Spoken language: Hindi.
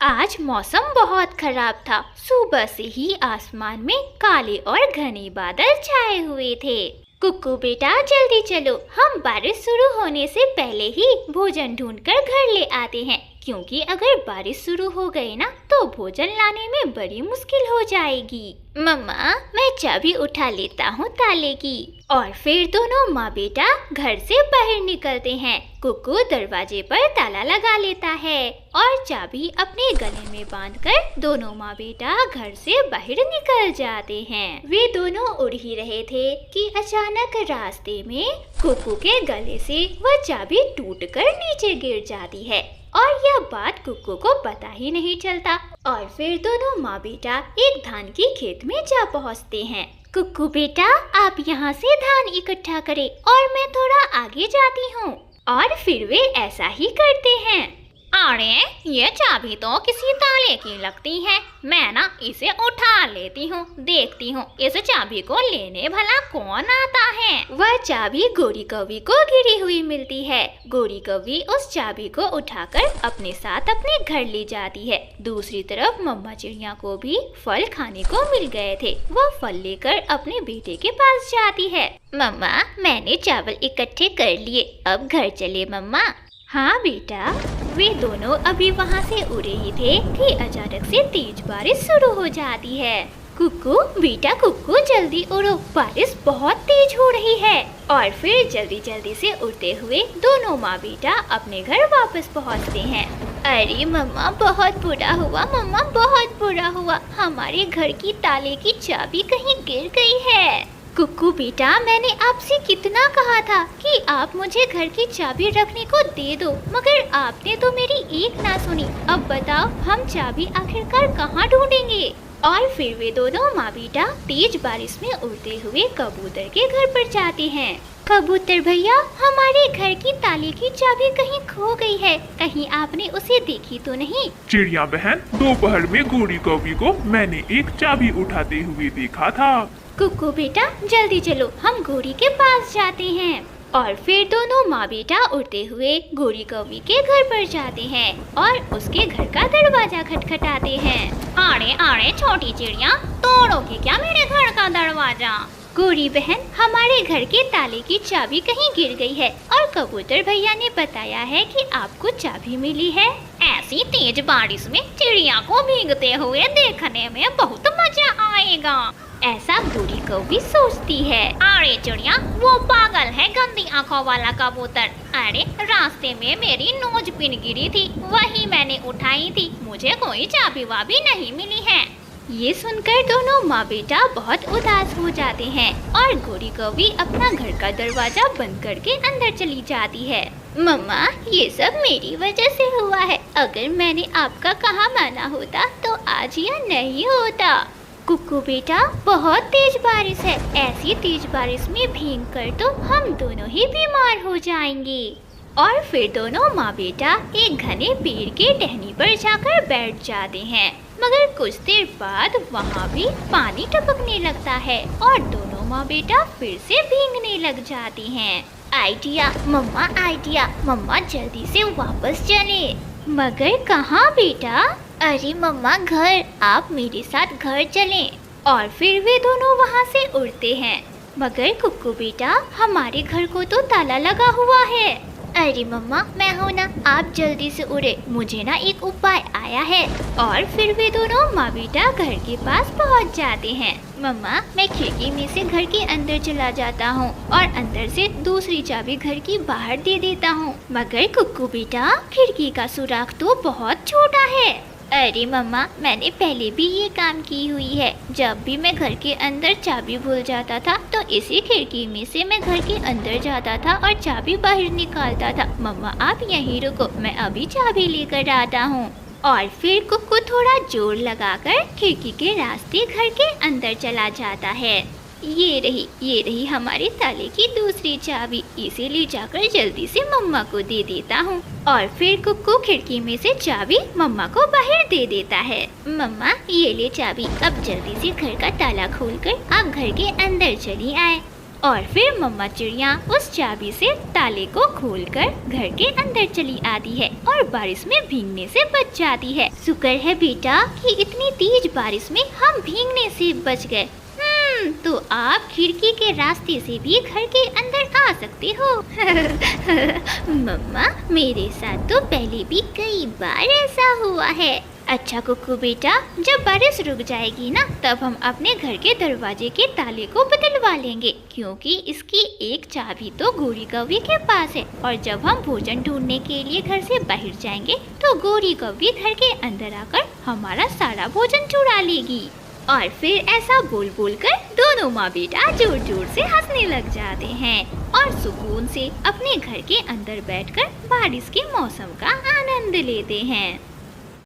आज मौसम बहुत खराब था। सुबह से ही आसमान में काले और घने बादल छाए हुए थे। कुक्कू बेटा जल्दी चलो, हम बारिश शुरू होने से पहले ही भोजन ढूंढकर घर ले आते हैं, क्योंकि अगर बारिश शुरू हो गई ना तो भोजन लाने में बड़ी मुश्किल हो जाएगी। मम्मा, मैं चाबी उठा लेता हूँ ताले की। और फिर दोनों माँ बेटा घर से बाहर निकलते हैं। कुक्कू दरवाजे पर ताला लगा लेता है और चाबी अपने गले में बांधकर दोनों माँ बेटा घर से बाहर निकल जाते हैं। वे दोनों उड़ ही रहे थे कि अचानक रास्ते में कुक्कू के गले से वह चाबी टूटकर नीचे गिर जाती है और यह बात कुक्कू को पता ही नहीं चलता। और फिर दोनों माँ बेटा एक धान की खेत में जा पहुँचते हैं। कुक्कू बेटा, आप यहाँ से धान इकट्ठा करें और मैं थोड़ा आगे जाती हूँ। और फिर वे ऐसा ही करते हैं। अरे, ये चाबी तो किसी ताले की लगती है। मैं ना इसे उठा लेती हूँ, देखती हूँ इस चाबी को लेने भला कौन आता है। वह चाबी गोरी कौवी को गिरी हुई मिलती है। गोरी कौवी उस चाबी को उठाकर अपने साथ अपने घर ले जाती है। दूसरी तरफ मम्मा चिड़िया को भी फल खाने को मिल गए थे। वह फल लेकर अपने बेटे के पास जाती है। मम्मा, मैंने चावल इकट्ठे कर लिए, अब घर चले मम्मा। हाँ बेटा। वे दोनों अभी वहाँ से उड़े ही थे कि अचानक से तेज बारिश शुरू हो जाती है। कुक्कू बेटा, कुक्कू जल्दी उड़ो, बारिश बहुत तेज हो रही है। और फिर जल्दी जल्दी से उड़ते हुए दोनों माँ बेटा अपने घर वापस पहुँचते हैं। अरे मम्मा, बहुत बुरा हुआ मम्मा, बहुत बुरा हुआ, हमारे घर की ताले की चाबी कहीं गिर गई है। कुक्कू बेटा, मैंने आपसे कितना कहा था कि आप मुझे घर की चाबी रखने को दे दो, मगर आपने तो मेरी एक ना सुनी। अब बताओ, हम चाबी आखिरकार कहाँ ढूंढेंगे। और फिर वे दोनों माँ बेटा तेज बारिश में उड़ते हुए कबूतर के घर पर जाते हैं। कबूतर भैया, हमारे घर की ताले की चाबी कहीं खो गई है, कहीं आपने उसे देखी तो नहीं? चिड़िया बहन, दोपहर में गोरी कौवी को मैंने एक चाबी उठाते हुए देखा था। कुक्कू बेटा जल्दी चलो, हम गोरी के पास जाते हैं। और फिर दोनों माँ बेटा उड़ते हुए गोरी कौवी के घर पर जाते हैं और उसके घर का दरवाजा खटखटाते हैं। अरे अरे छोटी चिड़िया, तोड़ोगे क्या मेरे घर का दरवाजा? गोरी बहन, हमारे घर के ताले की चाबी कहीं गिर गई है और कबूतर भैया ने बताया है कि आपको चाबी मिली है। ऐसी तेज बारिश में चिड़िया को भीगते हुए देखने में बहुत मजा आएगा, ऐसा गोरी कौवी सोचती है। अरे चिड़िया, वो पागल है गंदी आंखों वाला कबूतर। अरे, रास्ते में मेरी नोज पिन गिरी थी, वही मैंने उठाई थी, मुझे कोई चाबी वाबी नहीं मिली है। ये सुनकर दोनों माँ बेटा बहुत उदास हो जाते हैं और गोरी कौवी अपना घर का दरवाजा बंद करके अंदर चली जाती है। मम्मा, ये सब मेरी वजह से हुआ है, अगर मैंने आपका कहा माना होता तो आज यह नहीं होता। कुक्कू बेटा, बहुत तेज बारिश है, ऐसी तेज बारिश में भीगकर तो हम दोनों ही बीमार हो जाएंगे। और फिर दोनों माँ बेटा एक घने पेड़ के टहनी पर जाकर बैठ जाते हैं, मगर कुछ देर बाद वहाँ भी पानी टपकने लगता है और दोनों माँ बेटा फिर से भीगने लग जाती हैं। आइडिया मम्मा, आइडिया मम्मा, जल्दी से वापस चले। मगर कहाँ बेटा? अरे मम्मा, घर, आप मेरे साथ घर चलें। और फिर वे दोनों वहाँ से उड़ते हैं। मगर कुक्कू बेटा, हमारे घर को तो ताला लगा हुआ है। अरे मम्मा, मैं हूँ ना, आप जल्दी से उड़े, मुझे ना एक उपाय आया है। और फिर वे दोनों माँ बेटा घर के पास पहुँच जाते हैं। मम्मा, मैं खिड़की में से घर के अंदर चला जाता हूँ और अंदर से दूसरी चाबी घर की बाहर दे देता हूँ। मगर कुक्कू बेटा, खिड़की का सुराख तो बहुत छोटा है। अरे मम्मा, मैंने पहले भी ये काम की हुई है। जब भी मैं घर के अंदर चाबी भूल जाता था तो इसी खिड़की में से मैं घर के अंदर जाता था और चाबी बाहर निकालता था। मम्मा, आप यहीं रुको, मैं अभी चाबी लेकर आता हूँ। और फिर कुक्कू थोड़ा जोर लगाकर खिड़की के रास्ते घर के अंदर चला जाता है। ये रही हमारे ताले की दूसरी चाबी, इसे ले जाकर जल्दी से मम्मा को दे देता हूँ। और फिर कुक्कू खिड़की में से चाबी मम्मा को बाहर दे देता है। मम्मा, ये ले चाबी, अब जल्दी से घर का ताला खोलकर आप घर के अंदर चली आए। और फिर मम्मा चिड़िया उस चाबी से ताले को खोलकर घर के अंदर चली आती है और बारिश में भीगने से बच जाती है। शुक्र है बेटा कि इतनी तेज बारिश में हम भीगने से बच गए। तो आप खिड़की के रास्ते से भी घर के अंदर आ सकते हो। मम्मा, मेरे साथ तो पहले भी कई बार ऐसा हुआ है। अच्छा कुक्कू बेटा, जब बारिश रुक जाएगी ना, तब हम अपने घर के दरवाजे के ताले को बदलवा लेंगे, क्योंकि इसकी एक चाबी तो गोरी कौवी के पास है। और जब हम भोजन ढूंढने के लिए घर से बाहर जाएंगे तो गोरी कौवी घर के अंदर आकर हमारा सारा भोजन चुरा लेगी। और फिर ऐसा बोल बोल कर दोनों माँ बेटा जोर जोर से हंसने लग जाते हैं और सुकून से अपने घर के अंदर बैठकर बारिश के मौसम का आनंद लेते हैं।